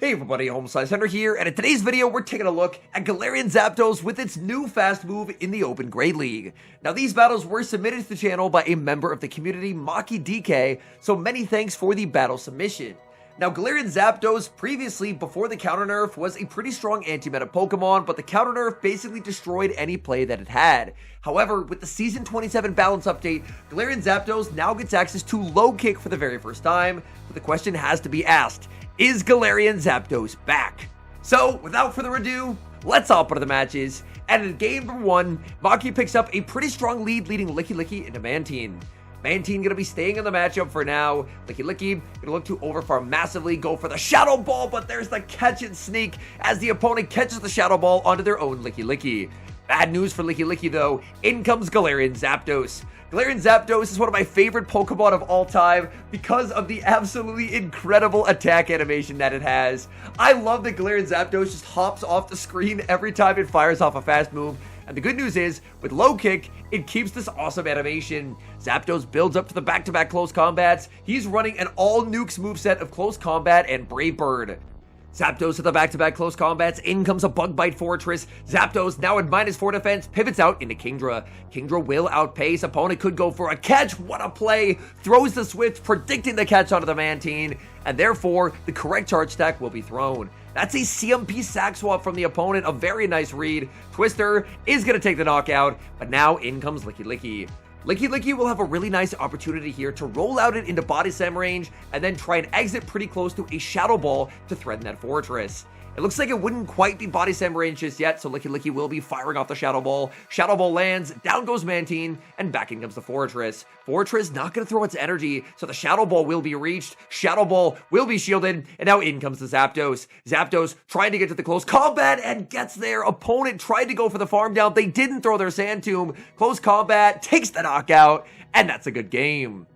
Hey everybody, HomeSliceHenry here, and in today's video we're taking a look at Galarian Zapdos with its new fast move in the Open Great League. Now these battles were submitted to the channel by a member of the community, Maki DK, so many thanks for the battle submission. Now Galarian Zapdos previously, before the counter nerf, was a pretty strong anti-meta Pokemon, but the counter nerf basically destroyed any play that it had. However, with the Season 27 balance update, Galarian Zapdos now gets access to low kick for the very first time, but the question has to be asked: is Galarian Zapdos back? So, without further ado, let's hop into the matches. And in game number 1, Maki picks up a pretty strong lead, leading Licky into Mantine. Mantine gonna be staying in the matchup for now. Licky gonna look to overfarm massively, go for the Shadow Ball, but there's the catch and sneak as the opponent catches the Shadow Ball onto their own Licky. Bad news for Licky though, in comes Galarian Zapdos. Galarian Zapdos is one of my favorite Pokemon of all time because of the absolutely incredible attack animation that it has. I love that Galarian Zapdos just hops off the screen every time it fires off a fast move. And the good news is, with low kick, it keeps this awesome animation. Zapdos builds up to the back-to-back close combats. He's running an all-nukes moveset of close combat and Brave Bird. Zapdos at the back-to-back close combats, in comes a Bug Bite Fortress. Zapdos, now at -4 defense, pivots out into Kingdra. Kingdra will outpace, opponent could go for a catch, what a play! Throws the Swift, predicting the catch onto the Mantine, and therefore, the correct charge stack will be thrown. That's a CMP sack swap from the opponent, a very nice read. Twister is going to take the knockout, but now in comes Licky. Licky will have a really nice opportunity here to roll out it into Body Slam range and then try and exit pretty close to a Shadow Ball to threaten that Fortress. It looks like it wouldn't quite be Body Slam range just yet, so Licky will be firing off the Shadow Ball. Shadow Ball lands, down goes Mantine, and back in comes the Fortress. Fortress not going to throw its energy, so the Shadow Ball will be reached. Shadow Ball will be shielded, and now in comes the Zapdos. Zapdos trying to get to the close combat and gets there. Opponent tried to go for the farm down. They didn't throw their Sand Tomb. Close combat, takes the knockout, and that's a good game.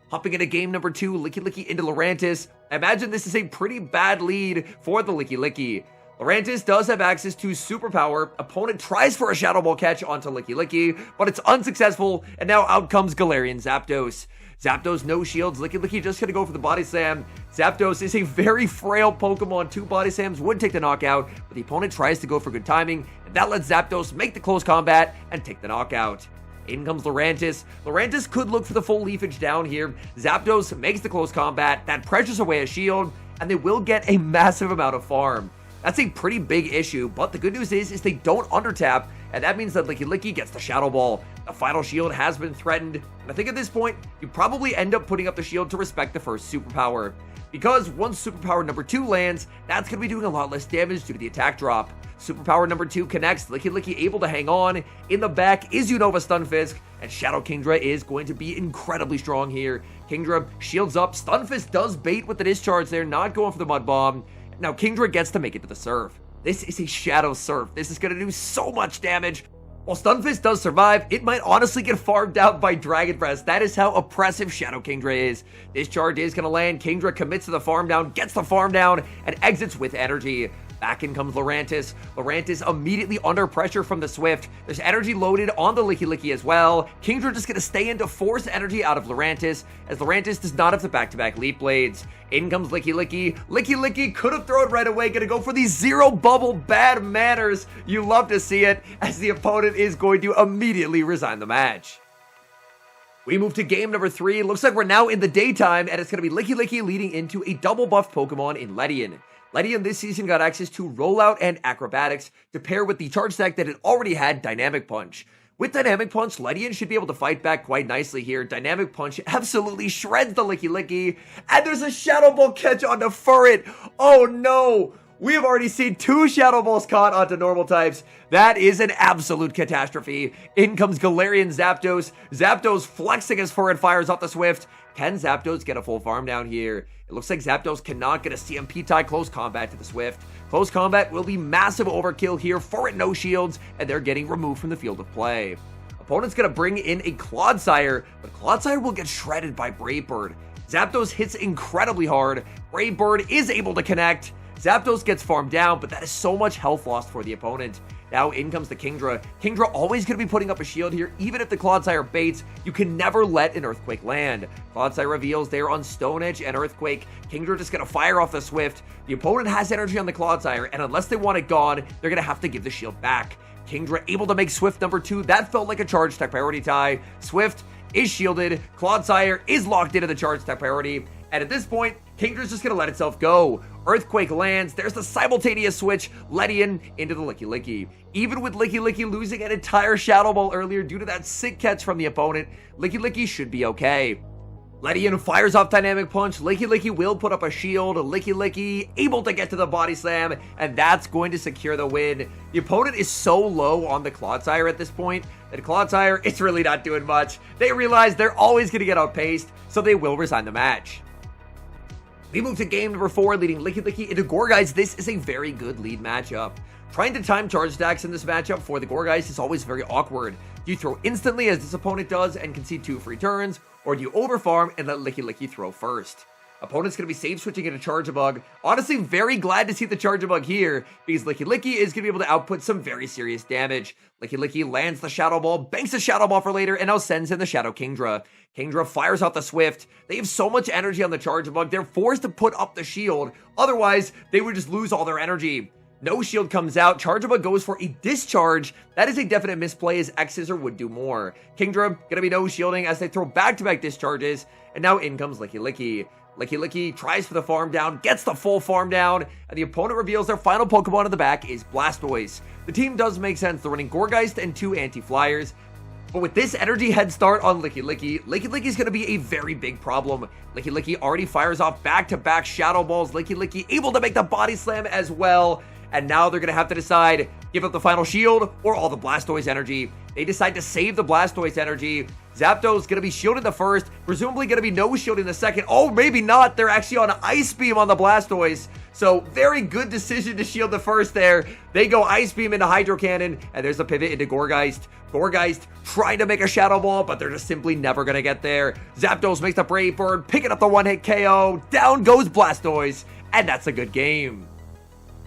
Hopping into game number 2, Licky into Lurantis. I imagine this is a pretty bad lead for the Licky. Lurantis does have access to Superpower. Opponent tries for a Shadow Ball catch onto Licky, but it's unsuccessful, and now out comes Galarian Zapdos. Zapdos no shields, Licky just gonna go for the Body Slam. Zapdos is a very frail Pokemon, 2 Body Slams would take the knockout, but the opponent tries to go for good timing, and that lets Zapdos make the close combat and take the knockout. In comes Lurantis. Lurantis could look for the full leafage down here. Zapdos makes the close combat, that pressures away a shield, and they will get a massive amount of farm. That's a pretty big issue, but the good news is they don't undertap, and that means that Licky gets the Shadow Ball. The final shield has been threatened, and I think at this point, you probably end up putting up the shield to respect the first superpower. Because once superpower number 2 lands, that's going to be doing a lot less damage due to the attack drop. Superpower number 2 connects, Licky able to hang on. In the back is Unova Stunfisk, and Shadow Kingdra is going to be incredibly strong here. Kingdra shields up, Stunfisk does bait with the discharge there, not going for the Mud Bomb. Now Kingdra gets to make it to the Surf. This is a Shadow Surf. This is going to do so much damage. While Stunfisk does survive, it might honestly get farmed out by Dragon Breath. That is how oppressive Shadow Kingdra is. This charge is going to land. Kingdra commits to the farm down, gets the farm down, and exits with energy. Back in comes Lurantis. Lurantis immediately under pressure from the Swift. There's energy loaded on the Licky as well. Kingdra just going to stay in to force energy out of Lurantis, as Lurantis does not have the back-to-back Leap Blades. In comes Licky. Licky could have thrown right away. Going to go for the Zero Bubble. Bad manners. You love to see it, as the opponent is going to immediately resign the match. We move to game number 3. Looks like we're now in the daytime, and it's going to be Licky leading into a double buffed Pokemon in Ledian. Ledian this season got access to Rollout and Acrobatics to pair with the charge stack that it already had, Dynamic Punch. With Dynamic Punch, Ledian should be able to fight back quite nicely here. Dynamic Punch absolutely shreds the Licky, and there's a Shadow Ball catch onto Furret. Oh no! We have already seen 2 Shadow Balls caught onto normal types. That is an absolute catastrophe. In comes Galarian Zapdos. Zapdos flexing as Furret fires off the Swift. Can Zapdos get a full farm down here? It looks like Zapdos cannot get a CMP tie close combat to the Swift. Close combat will be massive overkill here. Furret no shields, and they're getting removed from the field of play. Opponent's going to bring in a Clodsire, but Clodsire will get shredded by Brave Bird. Zapdos hits incredibly hard. Brave Bird is able to connect. Zapdos gets farmed down, but that is so much health lost for the opponent. Now in comes the Kingdra. Kingdra always going to be putting up a shield here, even if the Clodsire baits. You can never let an Earthquake land. Clodsire reveals they're on Stone Edge and Earthquake. Kingdra just going to fire off the Swift. The opponent has energy on the Clodsire, and unless they want it gone, they're going to have to give the shield back. Kingdra able to make Swift number 2. That felt like a charge tech priority tie. Swift is shielded. Clodsire is locked into the charge tech priority. And at this point, Kingdra's just going to let itself go. Earthquake lands. There's the simultaneous switch. Ledian into the Licky Licky. Even with Licky Licky losing an entire Shadow Ball earlier due to that sick catch from the opponent, Licky Licky should be okay. Ledian fires off Dynamic Punch. Licky Licky will put up a shield. Licky Licky able to get to the Body Slam, and that's going to secure the win. The opponent is so low on the Clodsire at this point that Clodsire, it's really not doing much. They realize they're always going to get outpaced, so they will resign the match. We move to game number 4, leading Licky Licky into Gourgeist. This is a very good lead matchup. Trying to time charge stacks in this matchup for the Gourgeist is always very awkward. Do you throw instantly as this opponent does and concede 2 free turns, or do you overfarm and let Licky Licky throw first? Opponent's going to be safe switching into Charge-a-Bug. Honestly, very glad to see the Charge-a-Bug here, because Licky Licky is going to be able to output some very serious damage. Licky Licky lands the Shadow Ball, banks the Shadow Ball for later, and now sends in the Shadow Kingdra. Kingdra fires out the Swift. They have so much energy on the Charge-a-Bug, they're forced to put up the shield. Otherwise, they would just lose all their energy. No shield comes out. Charge-a-Bug goes for a discharge. That is a definite misplay, as X-Scissor would do more. Kingdra gonna be no shielding as they throw back-to-back discharges, and now in comes Licky Licky. Licky Licky tries for the farm down, gets the full farm down, and the opponent reveals their final Pokemon in the back is Blastoise. The team does make sense. They're running Gourgeist and 2 Anti-Flyers. But with this energy head start on Licky Licky, Licky Licky is going to be a very big problem. Licky Licky already fires off back-to-back Shadow Balls. Licky Licky able to make the Body Slam as well. And now they're going to have to decide, give up the final shield or all the Blastoise energy. They decide to save the Blastoise energy. Zapdos going to be shielded the first, presumably going to be no shielding the second. Oh, maybe not. They're actually on Ice Beam on the Blastoise. So very good decision to shield the first there. They go Ice Beam into Hydro Cannon, and there's a pivot into Gourgeist. Gourgeist trying to make a Shadow Ball, but they're just simply never going to get there. Zapdos makes the Brave Bird, picking up the one-hit KO. Down goes Blastoise, and that's a good game.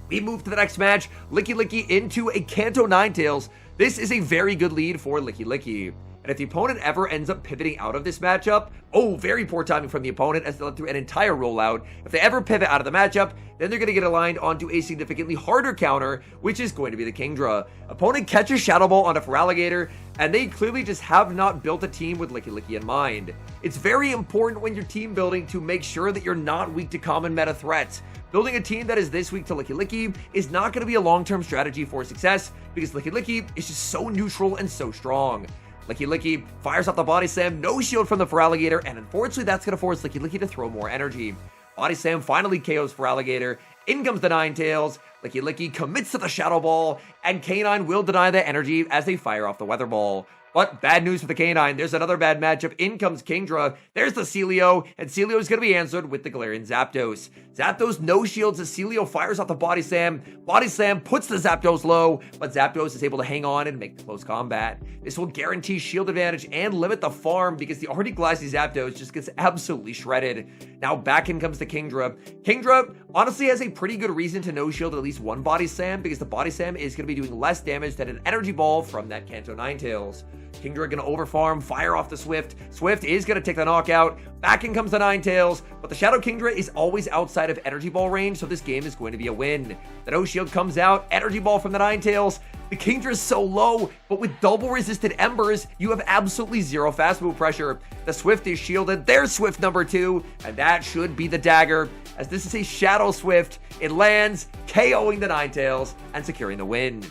We move to the next match, Licky Licky into a Kanto Ninetales. This is a very good lead for Licky Licky. And if the opponent ever ends up pivoting out of this matchup, oh, very poor timing from the opponent as they let through an entire rollout. If they ever pivot out of the matchup, then they're going to get aligned onto a significantly harder counter, which is going to be the Kingdra. Opponent catches Shadow Ball on a Feraligatr, and they clearly just have not built a team with Licky Licky in mind. It's very important when you're team building to make sure that you're not weak to common meta threats. Building a team that is this weak to Licky Licky is not going to be a long-term strategy for success because Licky Licky is just so neutral and so strong. Licky Licky fires off the Body Slam, no shield from the Feraligatr, and unfortunately that's going to force Licky Licky to throw more energy. Body Slam finally KOs Feraligatr. In comes the Ninetales. Licky Licky commits to the Shadow Ball, and K9 will deny the energy as they fire off the Weather Ball. But bad news for the K9. There's another bad matchup. In comes Kingdra. There's the Celio, and Celio is going to be answered with the Galarian Zapdos. Zapdos no shields as Celio fires off the Body Slam. Body Slam puts the Zapdos low, but Zapdos is able to hang on and make the close combat. This will guarantee shield advantage and limit the farm because the already glassy Zapdos just gets absolutely shredded. Now back in comes the Kingdra. Kingdra honestly has a pretty good reason to no shield at least one Body Slam because the Body Slam is going to be doing less damage than an Energy Ball from that Kanto Ninetales. Kingdra gonna overfarm, fire off the Swift. Swift is gonna take the knockout. Back in comes the Ninetales, but the Shadow Kingdra is always outside of Energy Ball range, so this game is going to be a win. The No Shield comes out, Energy Ball from the Ninetales. The Kingdra is so low, but with double resisted Embers, you have absolutely zero fast move pressure. The Swift is shielded, there's Swift number 2, and that should be the dagger, as this is a Shadow Swift. It lands, KOing the Ninetales and securing the win.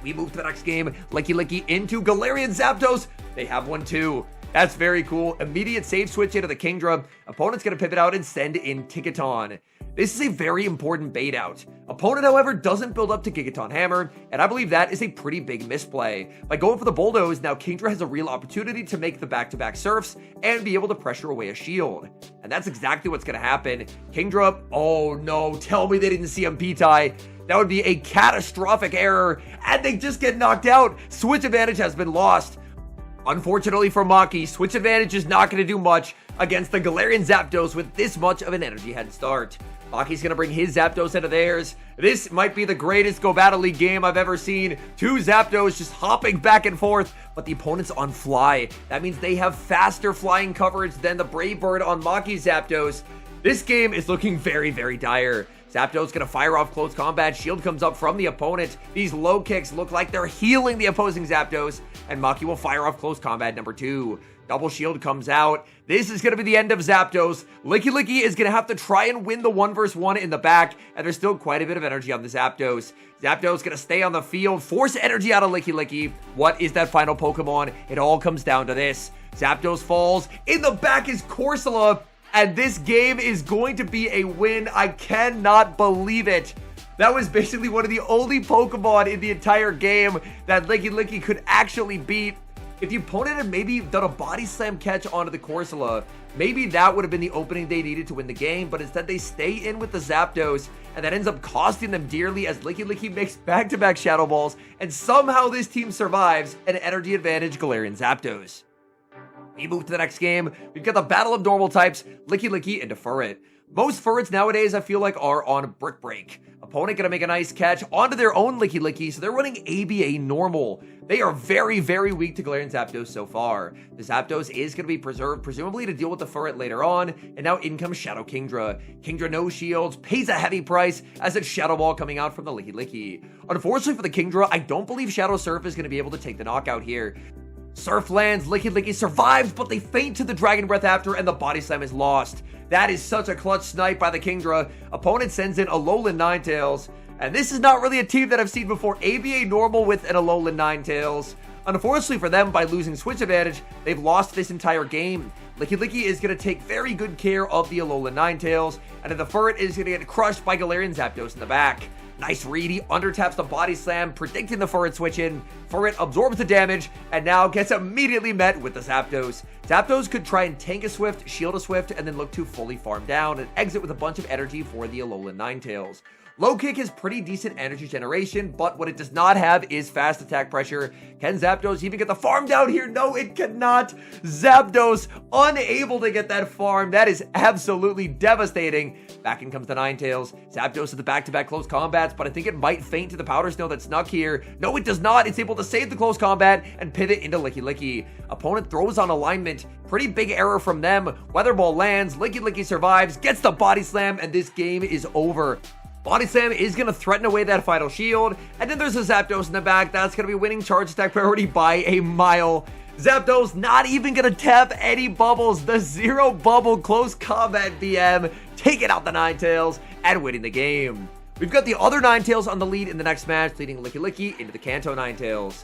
We move to the next game, Licky Licky into Galarian Zapdos. They have one too. That's very cool. Immediate save switch into the Kingdra. Opponent's going to pivot out and send in Gigaton. This is a very important bait out. Opponent, however, doesn't build up to Gigaton Hammer, and I believe that is a pretty big misplay. By going for the Bulldoze, now Kingdra has a real opportunity to make the back-to-back Surfs and be able to pressure away a shield. And that's exactly what's going to happen. Kingdra, oh no, tell me they didn't see CMP tie. That would be a catastrophic error, and they just get knocked out. Switch advantage has been lost. Unfortunately for Maki, switch advantage is not going to do much against the Galarian Zapdos with this much of an energy head start. Maki's going to bring his Zapdos into theirs. This might be the greatest Go Battle League game I've ever seen. Two Zapdos just hopping back and forth, but the opponent's on Fly. That means they have faster flying coverage than the Brave Bird on Maki's Zapdos. This game is looking very, very dire. Zapdos going to fire off close combat. Shield comes up from the opponent. These low kicks look like they're healing the opposing Zapdos, and Maki will fire off close combat number 2. Double shield comes out. This is going to be the end of Zapdos. Licky is going to have to try and win the 1v1 in the back, and there's still quite a bit of energy on the Zapdos. Zapdos going to stay on the field, force energy out of Licky. What is that final Pokemon? It all comes down to this. Zapdos falls. In the back is Corsola, and this game is going to be a win. I cannot believe it. That was basically one of the only Pokemon in the entire game that Licky could actually beat. If the opponent had maybe done a body slam catch onto the Corsola, maybe that would have been the opening they needed to win the game, but instead they stay in with the Zapdos, and that ends up costing them dearly as Licky makes back-to-back Shadow Balls, and somehow this team survives an energy advantage Galarian Zapdos. We move to the next game. We've got the battle of normal types, Licky into Furret. Most Furrets nowadays, I feel like, are on Brick Break. Opponent gonna make a nice catch onto their own Licky, so they're running ABA normal. They are very, very weak to Galarian Zapdos so far. The Zapdos is gonna be preserved, presumably to deal with the Furret later on, and now in comes Shadow Kingdra. Kingdra no shields, pays a heavy price as it's Shadow Ball coming out from the Licky. Unfortunately for the Kingdra, I don't believe Shadow Surf is gonna be able to take the knockout here. Surf lands, Licky survives, but they faint to the Dragon Breath after, and the Body Slam is lost. That is such a clutch snipe by the Kingdra. Opponent sends in Alolan Ninetales, and this is not really a team that I've seen before. ABA normal with an Alolan Ninetales. Unfortunately for them, by losing switch advantage, they've lost this entire game. Licky is going to take very good care of the Alolan Ninetales, and then the Furret is going to get crushed by Galarian Zapdos in the back. Nice read, he undertaps the Body Slam, predicting the Furret switch in. Furret absorbs the damage, and now gets immediately met with the Zapdos. Zapdos could try and tank a Swift, shield a Swift, and then look to fully farm down and exit with a bunch of energy for the Alolan Ninetales. Low Kick has pretty decent energy generation, but what it does not have is fast attack pressure. Can Zapdos even get the farm down here? No, it cannot. Zapdos unable to get that farm. That is absolutely devastating. Back in comes the Ninetales. Zapdos at the back-to-back close combats, but I think it might feint to the Powder Snow that snuck here. No, it does not. It's able to save the close combat and pivot into Licky. Opponent throws on alignment. Pretty big error from them. Weather Ball lands. Licky survives, gets the Body Slam, and this game is over. Body Slam is going to threaten away that final shield, and then there's a Zapdos in the back that's going to be winning charge attack priority by a mile. Zapdos not even going to tap any bubbles. The zero bubble close combat BM taking out the Ninetales and winning the game. We've got the other Ninetales on the lead in the next match, leading Licky into the Kanto Ninetales.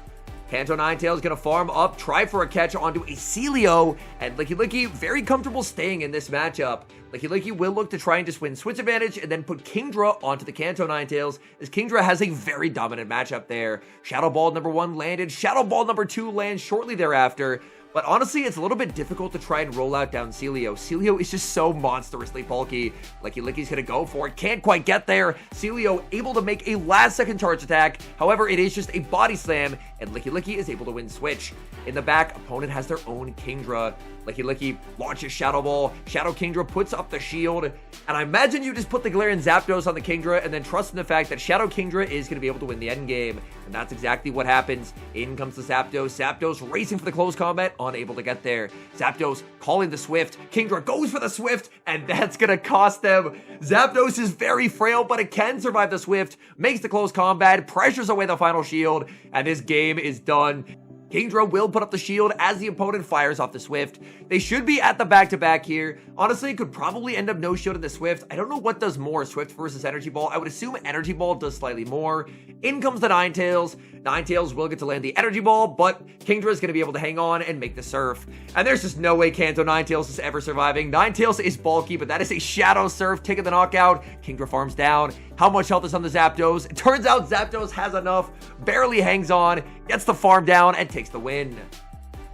Kanto Ninetales going to farm up, try for a catch onto a Celio, and Licky very comfortable staying in this matchup. Licky will look to try and just win switch advantage and then put Kingdra onto the Kanto Ninetales, as Kingdra has a very dominant matchup there. Shadow Ball number 1 landed, Shadow Ball number 2 lands shortly thereafter. But honestly, it's a little bit difficult to try and roll out down Celio. Celio is just so monstrously bulky. Licky's gonna go for it, can't quite get there. Celio able to make a last-second charge attack. However, it is just a Body Slam, and Licky is able to win switch. In the back, opponent has their own Kingdra. Licky launches Shadow Ball. Shadow Kingdra puts up the shield. And I imagine you just put the Galarian Zapdos on the Kingdra and then trust in the fact that Shadow Kingdra is going to be able to win the end game. And that's exactly what happens. In comes the Zapdos. Zapdos racing for the close combat, unable to get there. Zapdos calling the Swift. Kingdra goes for the Swift, and that's going to cost them. Zapdos is very frail, but it can survive the Swift. Makes the close combat, pressures away the final shield, and this game is done. Kingdra will put up the shield as the opponent fires off the Swift. They should be at the back-to-back here. Honestly, it could probably end up no-shielding the Swift. I don't know what does more, Swift versus Energy Ball. I would assume Energy Ball does slightly more. In comes the Ninetales. Ninetales will get to land the Energy Ball, but Kingdra is going to be able to hang on and make the Surf. And there's just no way Kanto Ninetales is ever surviving. Ninetales is bulky, but that is a Shadow Surf, taking the knockout. Kingdra farms down. How much health is on the Zapdos? It turns out Zapdos has enough, barely hangs on, gets the farm down, and takes the win.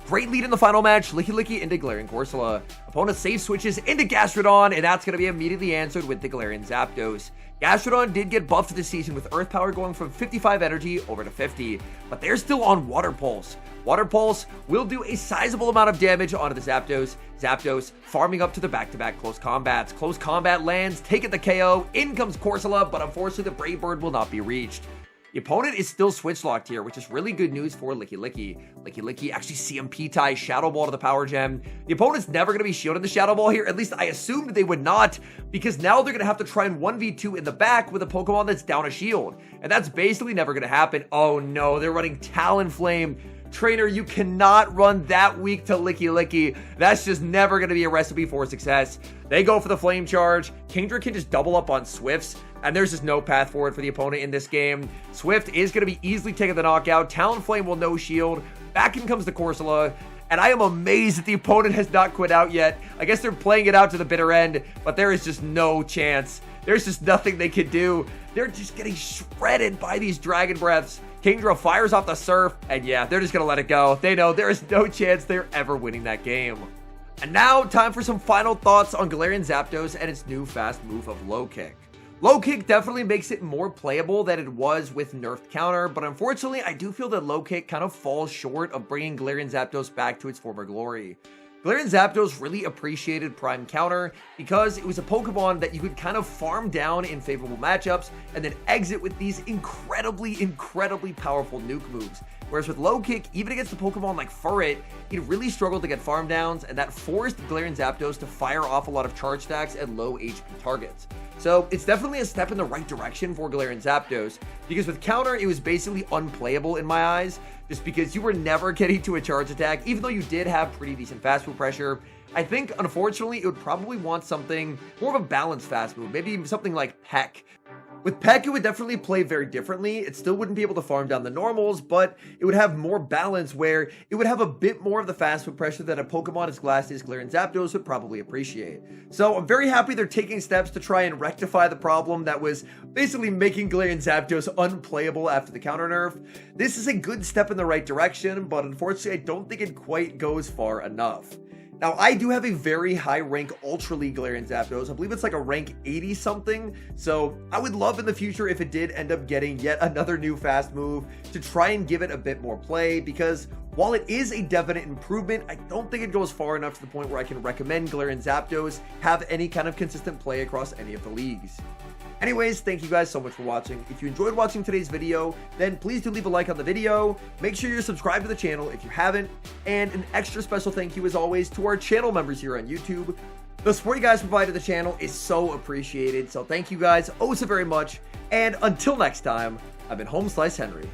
Great lead in the final match, Licky into Galarian Corsola. Opponent safe switches into Gastrodon, and that's going to be immediately answered with the Galarian Zapdos. Gastrodon did get buffed this season with Earth Power going from 55 energy over to 50, but they're still on Water Pulse. Water Pulse will do a sizable amount of damage onto the Zapdos. Zapdos farming up to the back-to-back close combats. Close combat lands, taking the KO, in comes Corsola, but unfortunately the Brave Bird will not be reached. The opponent is still switch locked here, which is really good news for Licky. Licky actually CMP ties Shadow Ball to the Power Gem. The opponent's never going to be shielding the Shadow Ball here. At least I assumed they would not, because now they're going to have to try and 1v2 in the back with a Pokemon that's down a shield. And that's basically never going to happen. Oh no, they're running Talonflame. Trainer, you cannot run that weak to Licky. That's just never going to be a recipe for success. They go for the Flame Charge. Kingdra can just double up on Swifts, and there's just no path forward for the opponent in this game. Swift is going to be easily taking the knockout. Talonflame will no shield. Back in comes the Corsola, and I am amazed that the opponent has not quit out yet. I guess they're playing it out to the bitter end, but there is just no chance. There's just nothing they can do. They're just getting shredded by these Dragon Breaths. Kingdra fires off the Surf, and yeah, they're just going to let it go. They know there is no chance they're ever winning that game. And now, time for some final thoughts on Galarian Zapdos and its new fast move of Low Kick. Low Kick definitely makes it more playable than it was with nerfed counter, but unfortunately, I do feel that Low Kick kind of falls short of bringing Galarian Zapdos back to its former glory. Galarian Zapdos really appreciated Prime Counter because it was a Pokemon that you could kind of farm down in favorable matchups and then exit with these incredibly powerful nuke moves. Whereas with Low Kick, even against a Pokemon like Furret, he really struggled to get farm downs, and that forced Galarian Zapdos to fire off a lot of charge stacks at low HP targets. So it's definitely a step in the right direction for Galarian Zapdos, because with counter, it was basically unplayable in my eyes, just because you were never getting to a charge attack, even though you did have pretty decent fast move pressure. I think, unfortunately, it would probably want something more of a balanced fast move, maybe something like Peck. With Peck, it would definitely play very differently. It still wouldn't be able to farm down the normals, but it would have more balance where it would have a bit more of the fast move pressure that a Pokemon as glassy as Galarian Zapdos would probably appreciate. So I'm very happy they're taking steps to try and rectify the problem that was basically making Galarian Zapdos unplayable after the counter nerf. This is a good step in the right direction, but unfortunately I don't think it quite goes far enough. Now, I do have a very high rank Ultra League Galarian Zapdos. I believe it's like a rank 80 something. So I would love in the future if it did end up getting yet another new fast move to try and give it a bit more play, because while it is a definite improvement, I don't think it goes far enough to the point where I can recommend Galarian Zapdos have any kind of consistent play across any of the leagues. Anyways, thank you guys so much for watching. If you enjoyed watching today's video, then please do leave a like on the video. Make sure you're subscribed to the channel if you haven't. And an extra special thank you as always to our channel members here on YouTube. The support you guys provide to the channel is so appreciated. So thank you guys oh so very much. And until next time, I've been HomeSliceHenry.